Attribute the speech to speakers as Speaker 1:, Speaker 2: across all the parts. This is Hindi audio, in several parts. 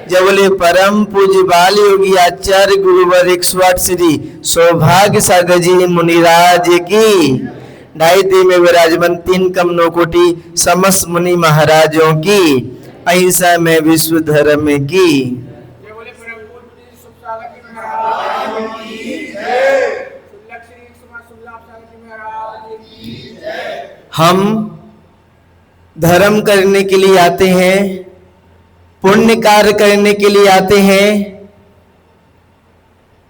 Speaker 1: जय बोले परम पूज्य बाल योगी आचार्य गुरुवर 108 श्री सौभाग्य सागर जी मुनिराज की। ढाई दी में विराजमान 3 कमनो कोटि समस्त मुनि महाराजों की अहिंसा में विश्व धर्म की। हम धर्म करने के लिए आते हैं, पुण्य कार्य करने के लिए आते हैं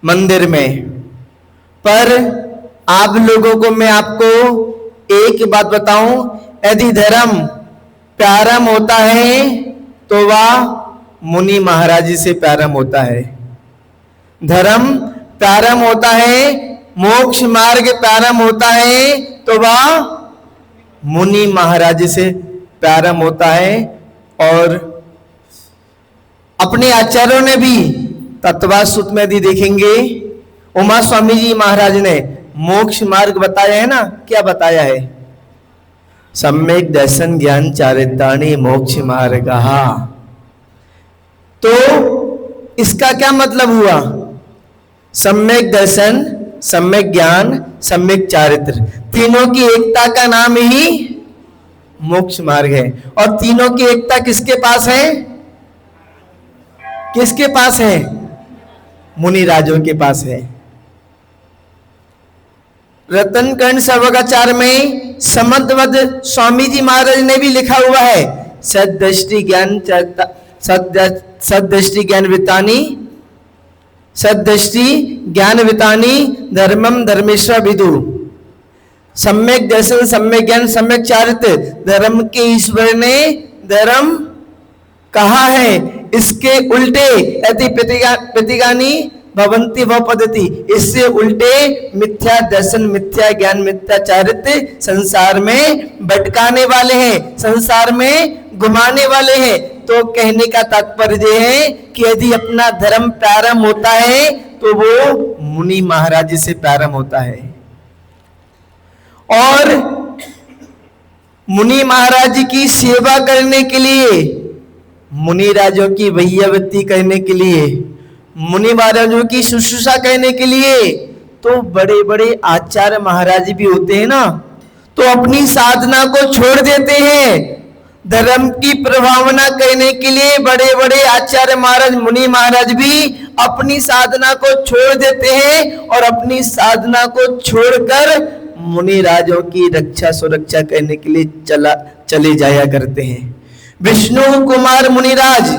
Speaker 1: मंदिर में, पर आप लोगों को मैं आपको एक बात बताऊं, यदि धर्म प्रारंभ होता है तो वह मुनि महाराज जी से प्रारंभ होता है। धर्म प्रारंभ होता है, मोक्ष मार्ग प्रारंभ होता है तो वह मुनि महाराज जी से प्रारंभ होता है। और अपने आचार्यों ने भी तत्वाद सूत्र में यदि देखेंगे, उमा स्वामी जी महाराज ने मोक्ष मार्ग बताया है ना, क्या बताया है? सम्यक दर्शन ज्ञान चारितानि मोक्ष मार्ग। तो इसका क्या मतलब हुआ? सम्यक दर्शन, सम्यक ज्ञान, सम्यक चारित्र, तीनों की एकता का नाम ही मोक्ष मार्ग है। और तीनों की एकता किसके पास है? किसके पास है? मुनि राजों के पास है। रतन कर्ण सर्वगाचार में समद्वद स्वामी जी महाराज ने भी लिखा हुआ है, सदृष्टि ज्ञान सदृष्टि ज्ञान वितानी, सदृष्टि ज्ञान वितानी धर्मम धर्मेश्वर विदु। सम्यक दर्शन, सम्यक ज्ञान, सम्यक चारित्र, धर्म के ईश्वर ने धर्म कहा है। इसके उल्टे यदि प्रतिगानी भवंती भव पद्धति, इससे उल्टे मिथ्या दर्शन, मिथ्या ज्ञान, मिथ्या चारित्र संसार में भटकाने वाले हैं, संसार में घुमाने वाले हैं। तो कहने का तात्पर्य है कि यदि अपना धर्म प्रारंभ होता है तो वो मुनि महाराज जी से प्रारंभ होता है। और मुनि महाराज जी की सेवा करने के लिए, मुनि राजों की वैयावृत्ति करने के लिए, मुनि महाराजों की शुश्रूषा करने के लिए तो बड़े बड़े आचार्य महाराज भी होते हैं ना, तो अपनी साधना को छोड़ देते हैं। धर्म की प्रभावना करने के लिए बड़े बड़े आचार्य महाराज, मुनि महाराज भी अपनी साधना को छोड़ देते हैं और अपनी साधना को छोड़कर मुनि राजों की रक्षा सुरक्षा करने के लिए चले जाया करते हैं। विष्णु कुमार मुनिराज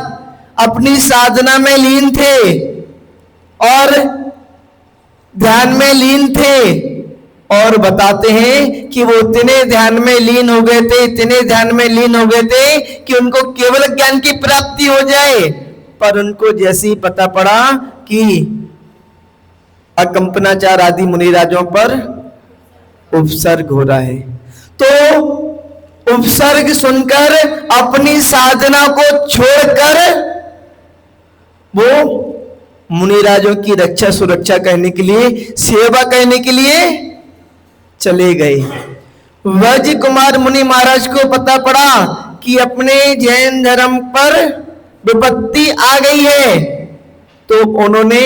Speaker 1: अपनी साधना में लीन थे और ध्यान में लीन थे, और बताते हैं कि वो इतने ध्यान में लीन हो गए थे, इतने ध्यान में लीन हो गए थे कि उनको केवल ज्ञान की प्राप्ति हो जाए। पर उनको जैसे ही पता पड़ा कि अकंपनाचार आदि मुनिराजों पर उपसर्ग हो रहा है, तो उपसर्ग सुनकर अपनी साधना को छोड़कर वो मुनिराजों की रक्षा सुरक्षा करने के लिए, सेवा करने के लिए चले गए। वज्र कुमार मुनि महाराज को पता पड़ा कि अपने जैन धर्म पर विपत्ति आ गई है, तो उन्होंने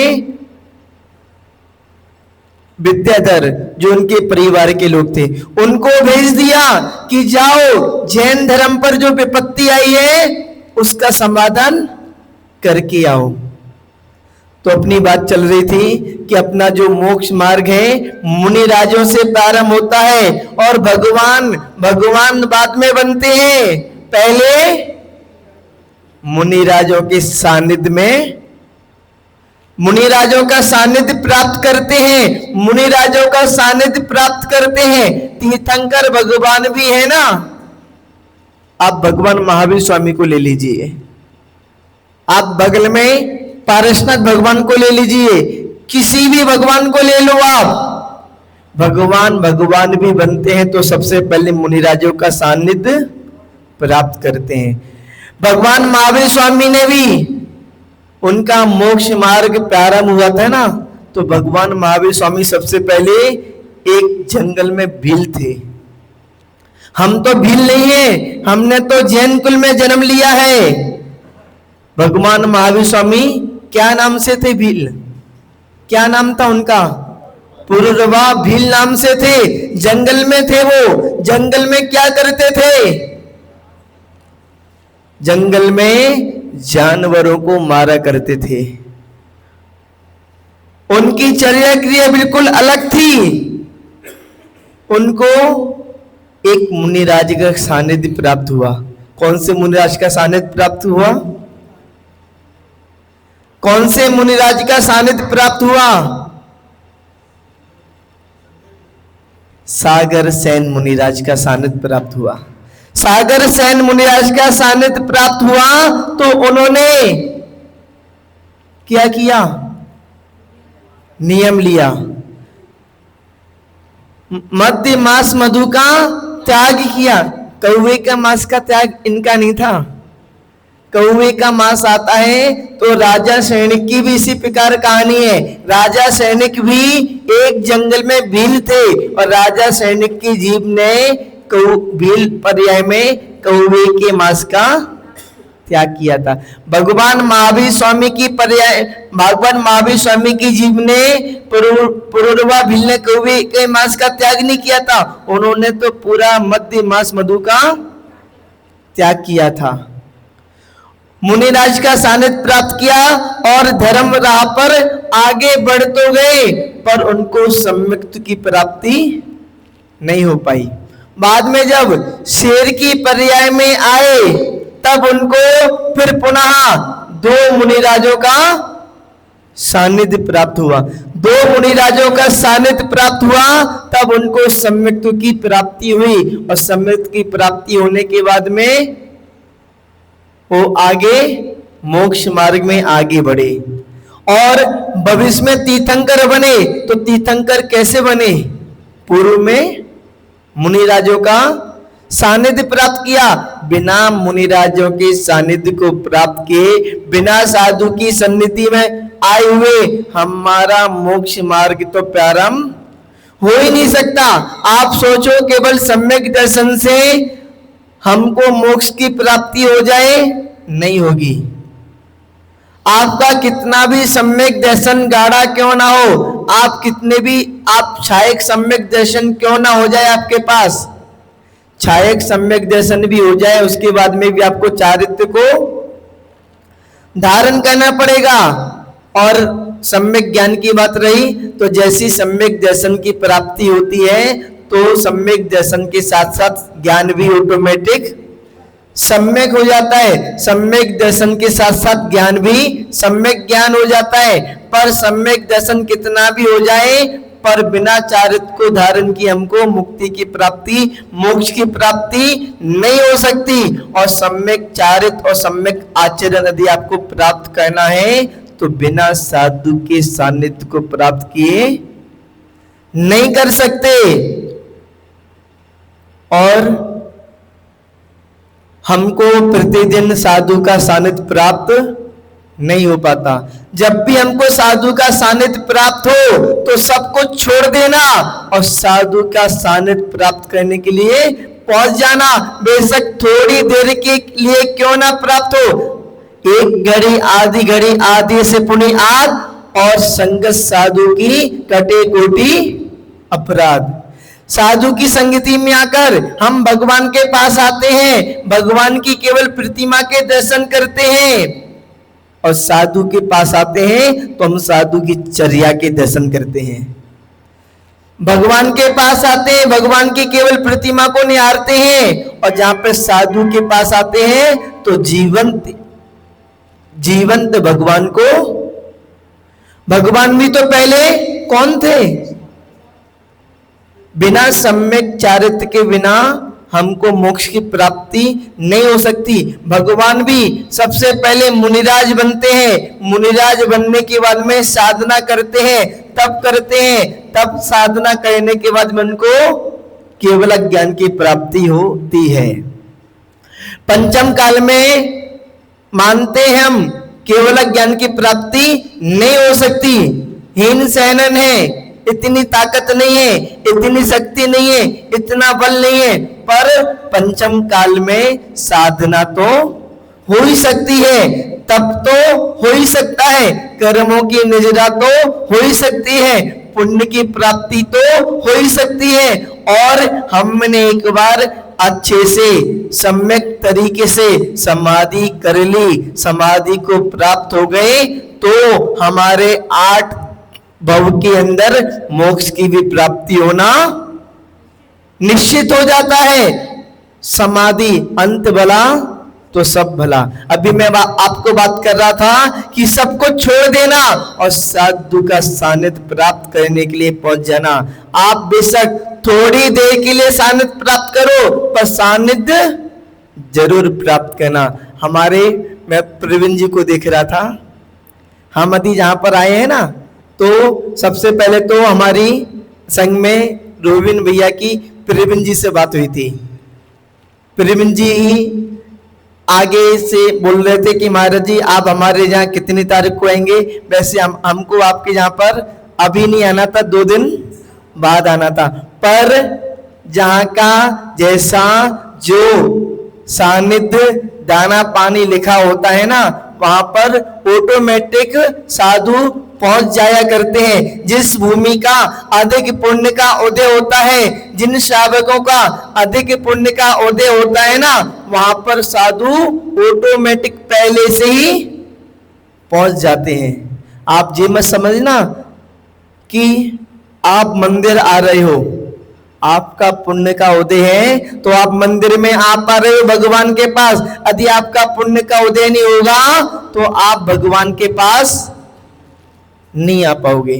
Speaker 1: विद्याधर, जो उनके परिवार के लोग थे, उनको भेज दिया कि जाओ जैन धर्म पर जो विपत्ति आई है उसका समाधान करके आओ। तो अपनी बात चल रही थी कि अपना जो मोक्ष मार्ग है मुनि राजों से प्रारंभ होता है और भगवान बाद में बनते हैं। पहले मुनि राजों के सानिध्य में, मुनि राजों का सानिध्य प्राप्त करते हैं, मुनि राजों का सानिध्य प्राप्त करते हैं। तीर्थंकर भगवान भी है ना, आप भगवान महावीर स्वामी को ले लीजिए, आप बगल में पारसनाथ भगवान को ले लीजिए, किसी भी भगवान को ले लो आप, भगवान भी बनते हैं तो सबसे पहले मुनिराजों का सानिध्य प्राप्त करते हैं। भगवान महावीर स्वामी ने भी, उनका मोक्ष मार्ग प्रारंभ हुआ था ना, तो भगवान महावीर स्वामी सबसे पहले एक जंगल में भील थे। हम तो भील नहीं है, हमने तो जैन कुल में जन्म लिया है। भगवान महावीर स्वामी क्या नाम से थे? भील। क्या नाम था उनका? पुरुरवा भील नाम से थे। जंगल में थे वो। जंगल में क्या करते थे? जंगल में जानवरों को मारा करते थे। उनकी चर्या क्रिया बिल्कुल अलग थी। उनको एक मुनिराज का सानिध्य प्राप्त हुआ। कौन से मुनिराज का सानिध्य प्राप्त हुआ? कौन से मुनिराज का सानिध्य प्राप्त हुआ? सागर सेन मुनिराज का सानिध्य प्राप्त हुआ। सागर सेन मुनिराज का सानिध्य प्राप्त हुआ तो उन्होंने क्या किया? नियम लिया। मध्य मास मधु का त्याग किया। कौवे का मांस का त्याग इनका नहीं था। कौवे का मांस आता है तो राजा सैनिक की भी इसी प्रकार कहानी है। राजा सैनिक भी एक जंगल में भील थे और राजा सैनिक की जीभ ने भील पर्याय में कौवे के मांस का त्याग किया था। भगवान महावीर स्वामी की पर्याय, भगवान महावीर स्वामी की जीभ ने पुरुरवा भील ने कौवे के मांस का त्याग नहीं किया था। उन्होंने तो पूरा मध्य मास मधु का त्याग किया था। मुनिराज का सानिध्य प्राप्त किया और धर्म राह पर आगे बढ़ तो गए पर उनको सम्यक्त की प्राप्ति नहीं हो पाई। बाद में जब शेर की पर्याय में आए तब उनको फिर पुनः दो मुनिराजों का सानिध्य प्राप्त हुआ। दो मुनिराजों का सानिध्य प्राप्त हुआ तब उनको सम्यक्त की प्राप्ति हुई और सम्यक्त की प्राप्ति होने के बाद में वो आगे मोक्ष मार्ग में आगे बढ़े और भविष्य में तीर्थंकर बने। तो तीर्थंकर कैसे बने? पूर्व में मुनिराजों का सानिध्य प्राप्त किया। बिना मुनिराजों के सानिध्य को प्राप्त किए, बिना साधु की सन्निधि में आए हुए हमारा मोक्ष मार्ग तो प्रारंभ हो ही नहीं सकता। आप सोचो केवल सम्यक दर्शन से हमको मोक्ष की प्राप्ति हो जाए, नहीं होगी। आपका कितना भी सम्यक दर्शन गाढ़ा क्यों ना हो, आप कितने भी आप छायक सम्यक दर्शन क्यों ना हो जाए आपके पास, छायक सम्यक दर्शन भी हो जाए उसके बाद में भी आपको चारित्र को धारण करना पड़ेगा। और सम्यक ज्ञान की बात रही तो जैसी सम्यक दर्शन की प्राप्ति होती है तो सम्यक दर्शन के साथ साथ ज्ञान भी ऑटोमेटिक सम्यक हो जाता है। सम्यक दर्शन के साथ साथ ज्ञान भी सम्यक ज्ञान हो जाता है। पर सम्यक दर्शन कितना भी हो जाए पर बिना चारित्र को धारण की हमको मुक्ति की प्राप्ति, मोक्ष की प्राप्ति नहीं हो सकती। और सम्यक चारित्र और सम्यक आचरण यदि आपको प्राप्त करना है तो बिना साधु के सानिध्य को प्राप्त किए नहीं कर सकते। और हमको प्रतिदिन साधु का सानिध्य प्राप्त नहीं हो पाता। जब भी हमको साधु का सानिध्य प्राप्त हो तो सब कुछ छोड़ देना और साधु का सानिध्य प्राप्त करने के लिए पहुंच जाना। बेशक थोड़ी देर के लिए क्यों ना प्राप्त हो, एक घड़ी आधी से पुण्य आद और संगत साधु की कटे कोटि अपराध। साधु की संगति में आकर हम भगवान के पास आते हैं, भगवान की केवल प्रतिमा के दर्शन करते हैं। और साधु के पास आते हैं तो हम साधु की चर्या के दर्शन करते हैं। भगवान के पास आते हैं, भगवान की केवल प्रतिमा को निहारते हैं। और जहां पे साधु के पास आते हैं तो जीवंत भगवान को, भगवान भी तो पहले कौन थे? बिना सम्यक चारित्र के बिना हमको मोक्ष की प्राप्ति नहीं हो सकती। भगवान भी सबसे पहले मुनिराज बनते हैं, मुनिराज बनने के बाद में साधना करते हैं, तब साधना करने के बाद में उनको केवल ज्ञान की प्राप्ति होती है। पंचम काल में मानते हैं हम केवल ज्ञान की प्राप्ति नहीं हो सकती। हीन सैनन है, इतनी ताकत नहीं है, इतनी शक्ति नहीं है, इतना बल नहीं है, पर पंचम काल में साधना तो हो ही सकती है, तप तो हो ही सकता है, कर्मों की निजरा तो हो ही सकती है, पुण्य की प्राप्ति तो हो ही सकती है। और हमने एक बार अच्छे से सम्यक तरीके से समाधि कर ली, समाधि को प्राप्त हो गए, तो हमारे 8 भव के अंदर मोक्ष की भी प्राप्ति होना निश्चित हो जाता है। समाधि अंत भला तो सब भला। अभी मैं आपको बात कर रहा था कि सबको छोड़ देना और साधु का सानिध्य प्राप्त करने के लिए पहुंच जाना। आप बेशक थोड़ी देर के लिए सानिध्य प्राप्त करो, पर सानिध्य जरूर प्राप्त करना। मैं प्रवीण जी को देख रहा था, हम अभी जहां पर आए हैं ना, तो सबसे पहले तो हमारी संघ में रोविन भैया की प्रवीण जी से बात हुई थी। प्रवीण जी आगे से बोल रहे थे कि महाराज जी आप हमारे यहाँ कितनी तारीख को आएंगे। वैसे हमको आपके यहाँ पर अभी नहीं आना था, 2 दिन बाद आना था, पर जहाँ का जैसा जो सानिध्य दाना पानी लिखा होता है ना, वहां पर ऑटोमेटिक साधु पहुंच जाया करते हैं। जिस भूमि का अधिक पुण्य का उदय होता है, जिन श्रावकों का अधिक पुण्य का उदय होता है ना, वहां पर साधु ऑटोमेटिक पहले से ही पहुंच जाते हैं। आप ये मत समझना कि आप मंदिर आ रहे हो, आपका पुण्य का उदय है तो आप मंदिर में आ पा रहे हो भगवान के पास। यदि आपका पुण्य का उदय नहीं होगा तो आप भगवान के पास नहीं आ पाओगे।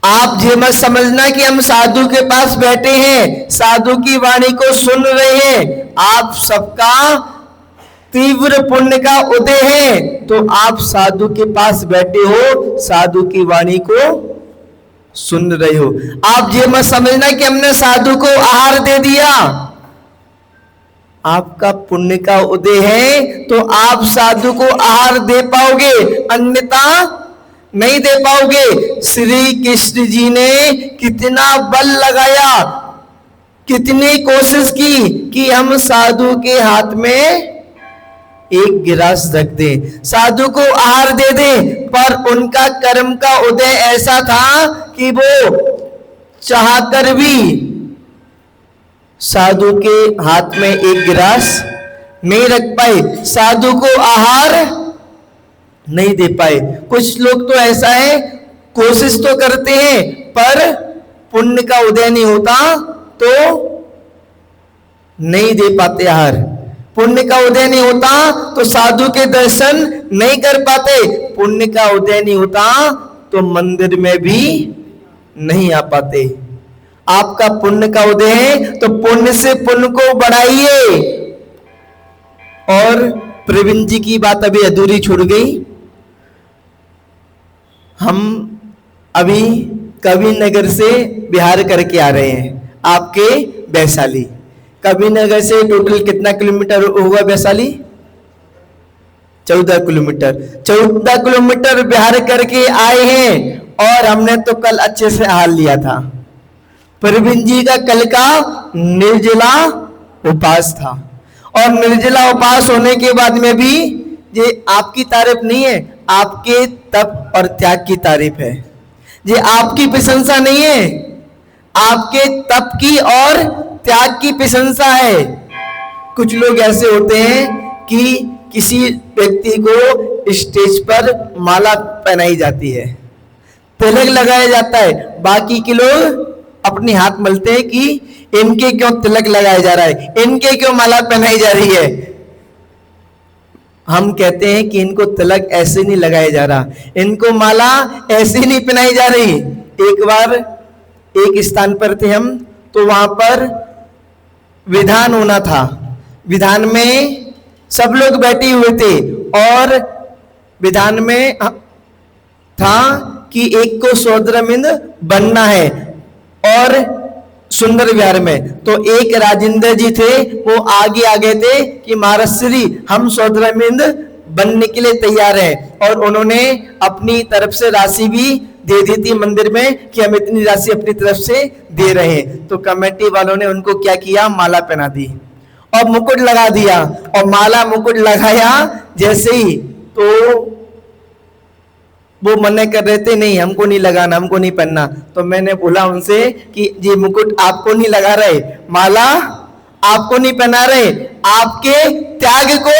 Speaker 1: आप ये मत समझना कि हम साधु के पास बैठे हैं, साधु की वाणी को सुन रहे हैं। आप सबका तीव्र पुण्य का उदय है तो आप साधु के पास बैठे हो, साधु की वाणी को सुन रहे हो। आप ये मत समझना कि हमने साधु को आहार दे दिया। आपका पुण्य का उदय है तो आप साधु को आहार दे पाओगे, अन्यथा नहीं दे पाओगे। श्री कृष्ण जी ने कितना बल लगाया, कितनी कोशिश की कि हम साधु के हाथ में एक गिलास रख दे, साधु को आहार दे दे, पर उनका कर्म का उदय ऐसा था कि वो चाहकर भी साधु के हाथ में एक गिलास नहीं रख पाए, साधु को आहार नहीं दे पाए। कुछ लोग तो ऐसा है, कोशिश तो करते हैं पर पुण्य का उदय नहीं होता तो नहीं दे पाते आहार। पुण्य का उदय नहीं होता तो साधु के दर्शन नहीं कर पाते, पुण्य का उदय नहीं होता तो मंदिर में भी नहीं आ पाते। आपका पुण्य का उदय है तो पुण्य से पुण्य को बढ़ाइए। और प्रवीण जी की बात अभी अधूरी छूट गई। हम अभी कबीरनगर से बिहार करके आ रहे हैं आपके वैशाली। कबीरनगर से टोटल कितना किलोमीटर होगा वैशाली? 14 किलोमीटर। 14 किलोमीटर बिहार करके आए हैं और हमने तो कल अच्छे से हाल लिया था। प्रवीण जी का कल का निर्जला उपवास था और निर्जला उपवास होने के बाद में भी ये आपकी तारीफ नहीं है, आपके तप और त्याग की तारीफ है। ये आपकी प्रशंसा नहीं है, आपके तप की और त्याग की प्रशंसा है। कुछ लोग ऐसे होते हैं कि किसी व्यक्ति को स्टेज पर माला पहनाई जाती है, तिलक लगाया जाता है, बाकी के लोग अपने हाथ मलते हैं कि इनके क्यों तिलक लगाया जा रहा है, इनके क्यों माला पहनाई जा रही है। हम कहते हैं कि इनको तिलक ऐसे नहीं लगाया जा रहा, इनको माला ऐसे नहीं पहनाई जा रही। एक बार एक स्थान पर थे हम, तो वहां पर विधान होना था। विधान में सब लोग बैठे हुए थे और विधान में था कि एक को सौद्रमिंद बनना है और सुंदर विहार में। तो एक राजेंद्र जी थे, वो आगे आगे थे कि महाराज श्री हम सौद्रमिंद बनने के लिए तैयार हैं, और उन्होंने अपनी तरफ से राशि भी दे दी थी मंदिर में कि हम इतनी राशि अपनी तरफ से दे रहे हैं। तो कमेटी वालों ने उनको क्या किया, माला पहना दी। और मुकुट लगा दिया, और माला मुकुट लगाया जैसे ही तो वो मना कर रहे थे, नहीं हमको नहीं लगाना, हमको नहीं पहनना। तो मैंने बोला उनसे कि जी मुकुट आपको नहीं लगा रहे, माला आपको नहीं पहना रहे, आपके त्याग को,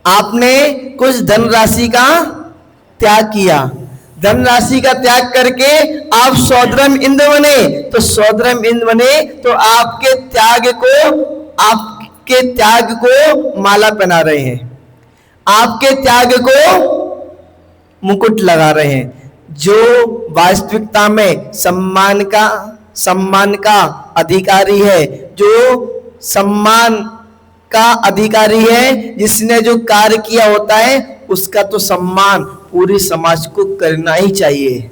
Speaker 1: आपने कुछ धनराशि का त्याग किया, धनराशि का त्याग करके आप सौद्रम इंद्र बने। तो सौद्रम इंद्र बने तो आपके त्याग को माला पहना रहे हैं, आपके त्याग को मुकुट लगा रहे हैं। जो वास्तविकता में सम्मान का अधिकारी है, जो सम्मान का अधिकारी है, जिसने जो कार्य किया होता है उसका तो सम्मान पूरे समाज को करना ही चाहिए।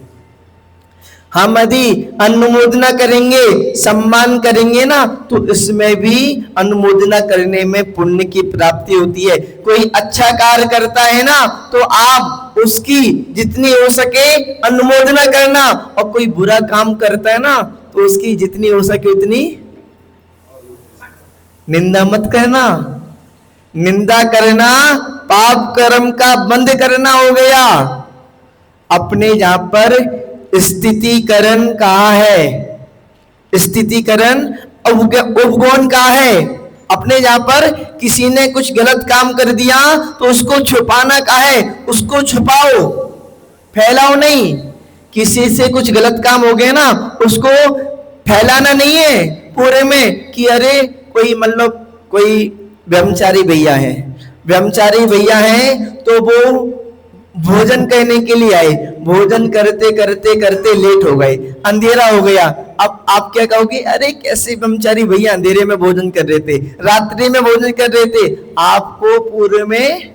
Speaker 1: हम यदि अनुमोदना करेंगे, सम्मान करेंगे ना, तो इसमें भी अनुमोदना करने में पुण्य की प्राप्ति होती है। कोई अच्छा कार्य करता है ना, तो आप उसकी जितनी हो सके अनुमोदना करना, और कोई बुरा काम करता है ना, तो उसकी जितनी हो सके उतनी निंदा मत करना। निंदा करना पाप कर्म का बंद करना हो गया। अपने जहां पर स्थितिकरण कहाँ है, स्थितिकरण उपगुण कहाँ है। अपने जहां पर किसी ने कुछ गलत काम कर दिया तो उसको छुपाना कहाँ है, उसको छुपाओ, फैलाओ नहीं। किसी से कुछ गलत काम हो गया ना, उसको फैलाना नहीं है पूरे में कि अरे कोई मतलब कोई ब्रह्मचारी भैया है, ब्रह्मचारी भैया हैं तो वो भोजन करने के लिए आए, भोजन करते करते करते लेट हो गए, अंधेरा हो गया। अब आप क्या कहोगे, अरे कैसे ब्रह्मचारी भैया अंधेरे में भोजन कर रहे थे, रात्रि में भोजन कर रहे थे। आपको पूरे में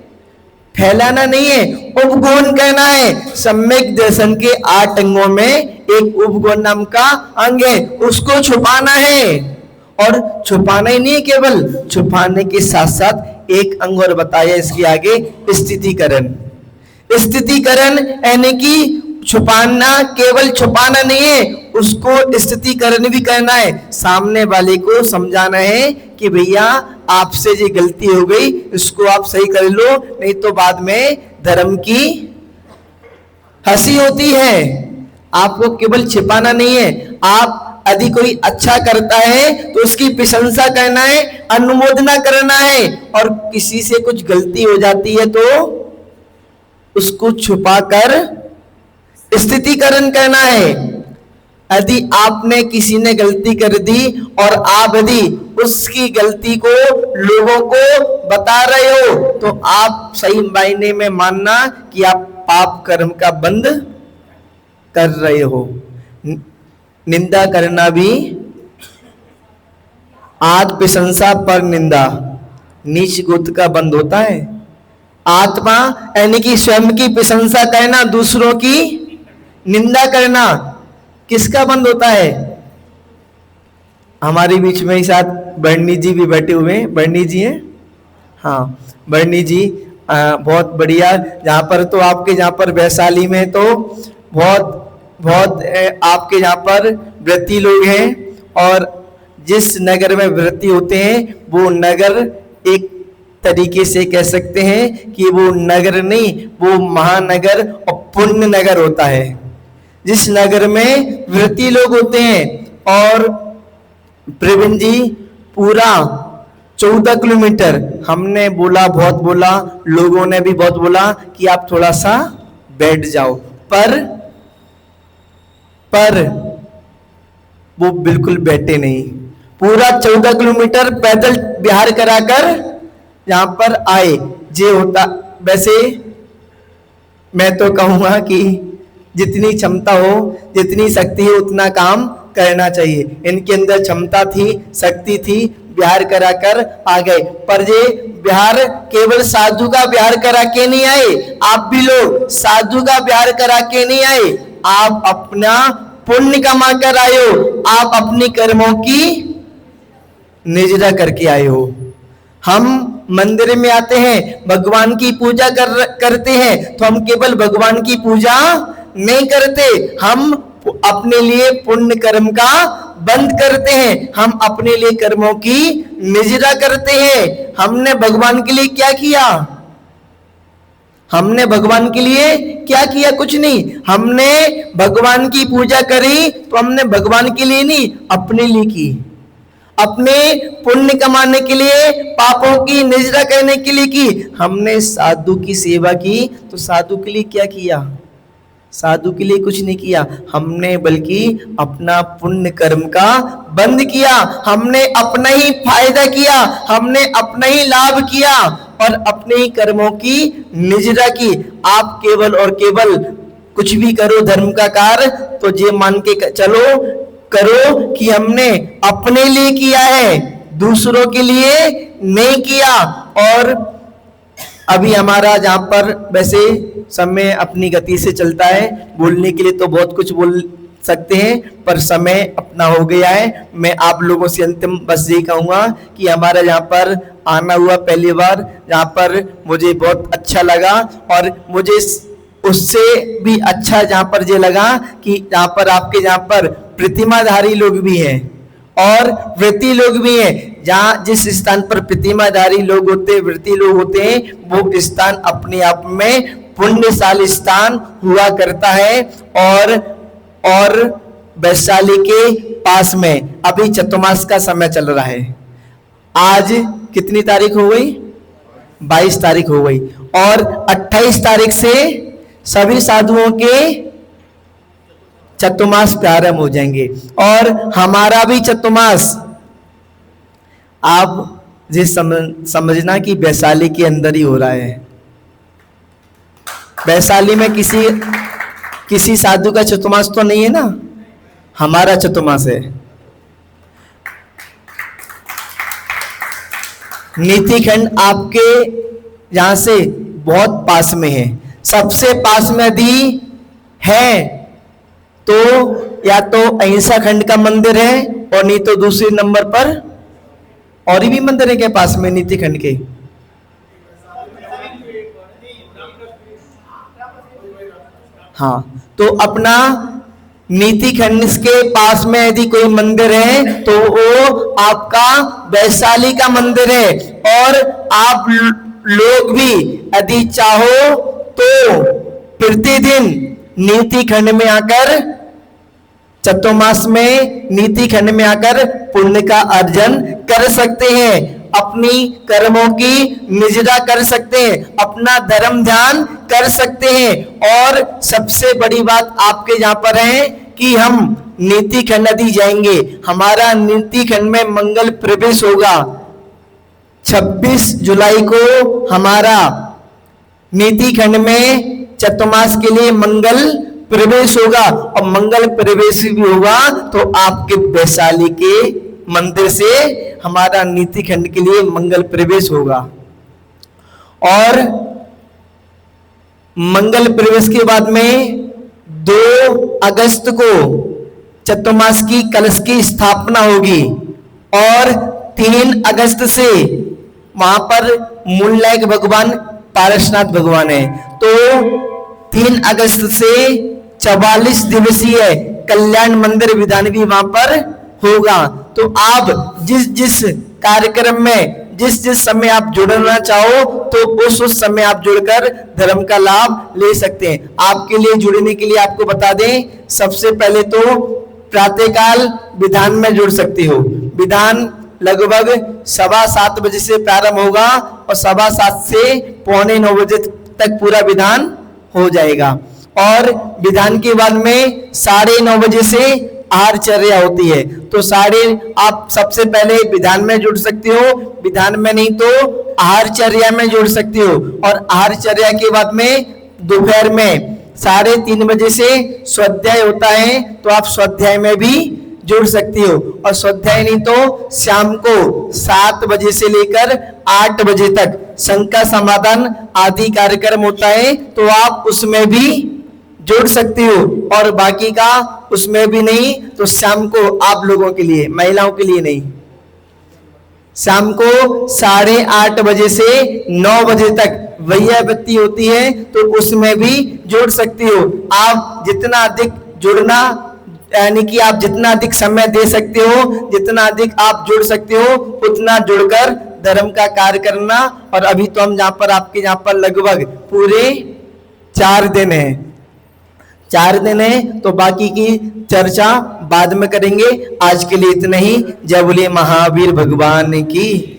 Speaker 1: फैलाना नहीं है, उपगुण कहना है। सम्यक दर्शन के 8 अंगों में एक उपगुण नाम का अंग है, उसको छुपाना है। और छुपाना ही नहीं है, केवल छुपाने के साथ साथ एक अंग और बताया इसके आगे, स्थितिकरण। स्थितिकरण यानी कि छुपाना, केवल छुपाना नहीं है, उसको स्थितिकरण भी करना है। सामने वाले को समझाना है कि भैया आपसे ये गलती हो गई, इसको आप सही कर लो, नहीं तो बाद में धर्म की हंसी होती है। आपको केवल छिपाना नहीं है, आप यदि कोई अच्छा करता है तो उसकी प्रशंसा करना है, अनुमोदना करना है। और किसी से कुछ गलती हो जाती है तो उसको छुपाकर स्थितिकरण करना है। यदि आपने किसी ने गलती कर दी और आप यदि उसकी गलती को लोगों को बता रहे हो, तो आप सही मायने में मानना कि आप पाप कर्म का बंद कर रहे हो। निंदा करना भी आत्म प्रशंसा पर निंदा नीच गुत का बंद होता है। आत्मा यानी कि स्वयं की प्रशंसा करना, दूसरों की निंदा करना किसका बंद होता है। हमारे बीच में ही साथ बर्नी जी भी बैठे हुए हैं, बर्नी जी हैं, हाँ बर्नी जी बहुत बढ़िया। जहाँ पर तो आपके जहाँ पर वैशाली में तो बहुत आपके यहाँ पर व्रती लोग हैं, और जिस नगर में व्रती होते हैं वो नगर एक तरीके से कह सकते हैं कि वो नगर नहीं, वो महानगर और पुण्य नगर होता है। जिस नगर में व्रती लोग होते हैं, और प्रवीण जी पूरा 14 किलोमीटर हमने बोला, बहुत बोला, लोगों ने भी बहुत बोला कि आप थोड़ा सा बैठ जाओ, पर वो बिल्कुल बैठे नहीं। पूरा 14 किलोमीटर पैदल बिहार कराकर यहां पर आए। जे होता, वैसे मैं तो कहूंगा कि जितनी क्षमता हो, जितनी शक्ति है, उतना काम करना चाहिए। इनके अंदर क्षमता थी, शक्ति थी, बिहार कराकर आ गए। पर ये बिहार केवल साधु का बिहार करा के नहीं आए, आप भी लोग साधु का बिहार करा के नहीं आए, आप अपना पुण्य कमा कर आए हो, आप अपनी कर्मों की निजरा करके आए हो। हम मंदिर में आते हैं, भगवान की पूजा करते हैं, तो हम केवल भगवान की पूजा नहीं करते, हम अपने लिए पुण्य कर्म का बंद करते हैं, हम अपने लिए कर्मों की निजरा करते हैं। हमने भगवान के लिए क्या किया? हमने भगवान के लिए क्या किया? कुछ नहीं। हमने भगवान की पूजा करी तो हमने भगवान के लिए नहीं, अपने लिए की, अपने पुण्य कमाने के लिए, पापों की निजरा करने के लिए की। हमने साधु की सेवा की तो साधु के लिए क्या किया? साधु के लिए कुछ नहीं किया, हमने बल्कि अपना पुण्य कर्म का बंद किया। हमने अपना ही फायदा किया, हमने अपना ही लाभ किया और अपने ही कर्मों की निजरा की। आप केवल और केवल कुछ भी करो धर्म का कार्य तो ये मान के चलो करो कि हमने अपने लिए किया है, दूसरों के लिए नहीं किया। और अभी हमारा जहां पर वैसे समय अपनी गति से चलता है, बोलने के लिए तो बहुत कुछ बोल सकते हैं पर समय अपना हो गया है। मैं आप लोगों से अंतिम बस यही कहूंगा कि हमारा यहाँ पर आना हुआ पहली बार, जहाँ पर मुझे बहुत अच्छा लगा और मुझे उससे भी अच्छा जहाँ पर ये लगा कि जहाँ पर आपके जहाँ पर प्रतिमाधारी लोग भी हैं और व्रती लोग भी हैं। जहाँ जिस स्थान पर प्रतिमाधारी लोग होते हैं, व्रती लोग होते हैं, वो स्थान अपने आप में पुण्यशाली स्थान हुआ करता है। और वैशाली के पास में अभी चतुर्मास का समय चल रहा है। आज कितनी तारीख हो गई? 22 तारीख हो गई और 28 तारीख से सभी साधुओं के चतुर्मास प्रारंभ हो जाएंगे और हमारा भी चतुर्मास। आप ये समझना कि वैशाली के अंदर ही हो रहा है। वैशाली में किसी साधु का चतुर्मास तो नहीं है ना, हमारा चतुर्मास है। नीतिखंड आपके यहां से बहुत पास में है, सबसे पास में यदि है तो या तो अहिंसा खंड का मंदिर है और नहीं तो दूसरे नंबर पर और भी मंदिर है क्या पास में नीति खंड के? हाँ, तो अपना नीति खंड के पास में यदि कोई मंदिर है तो वो आपका वैशाली का मंदिर है। और आप लोग भी यदि चाहो तो प्रतिदिन नीति खंड में आकर, चतुर्मास में नीति खंड में आकर पुण्य का अर्जन कर सकते हैं, अपनी कर्मों की निजरा कर सकते हैं, अपना धर्म ध्यान कर सकते हैं। और सबसे बड़ी बात आपके यहाँ पर है कि हम नीति खंड यदि जाएंगे, हमारा नीति खंड में मंगल प्रवेश होगा। 26 जुलाई को हमारा नीति खंड में चतुर्मास के लिए मंगल प्रवेश होगा और मंगल प्रवेश भी होगा तो आपके वैशाली के मंदिर से हमारा नीति खंड के लिए मंगल प्रवेश होगा। और मंगल प्रवेश के बाद में 2 अगस्त को चतुर्मास की कलश की स्थापना होगी और 3 अगस्त से वहां पर मूलनायक भगवान पारसनाथ भगवान है। तो 3 अगस्त से 44 दिवसीय कल्याण मंदिर विधान भी वहां पर होगा। तो आप जिस कार्यक्रम में जिस समय आप जुड़ना चाहो तो उस समय आप जुड़कर धर्म का लाभ ले सकते हैं। आपके लिए जुड़ने के लिए आपको बता दें, सबसे पहले तो प्रातःकाल विधान में जुड़ सकते हो। विधान लगभग 7:15 बजे से प्रारंभ होगा और 7:15 से 8:45 बजे तक पूरा विधान हो जाएगा। और विधान के बाद में 9:30 बजे से आहारचर्या होती है। तो आप सबसे पहले विधान में जुड़ सकते हो, विधान में नहीं तो आहारचर्या में जुड़ सकते हो। और आहारचर्या के बाद में दोपहर में 3:30 बजे से स्वाध्याय होता है तो आप स्वाध्याय में भी जुड़ सकती हो। और स्वाध्याय नहीं तो शाम को 7 बजे से लेकर 8 बजे तक शंका समाधान आदि कार्यक्रम होता है तो आप उसमें भी जुड़ सकती हो। और बाकी का उसमें भी नहीं तो शाम को आप लोगों के लिए, महिलाओं के लिए नहीं, शाम को 8:30 बजे से 9 बजे तक वैयावृत्ति होती है तो उसमें भी जुड़ सकती हो। आप जितना अधिक जुड़ना यानी कि आप जितना अधिक समय दे सकते हो, जितना अधिक आप जुड़ सकते हो, उतना जुड़कर धर्म का कार्य करना। और अभी तो हम जहाँ पर आपके यहाँ पर लगभग पूरे 4 दिन है, 4 दिन है, तो बाकी की चर्चा बाद में करेंगे। आज के लिए इतना ही। जय बोले महावीर भगवान की।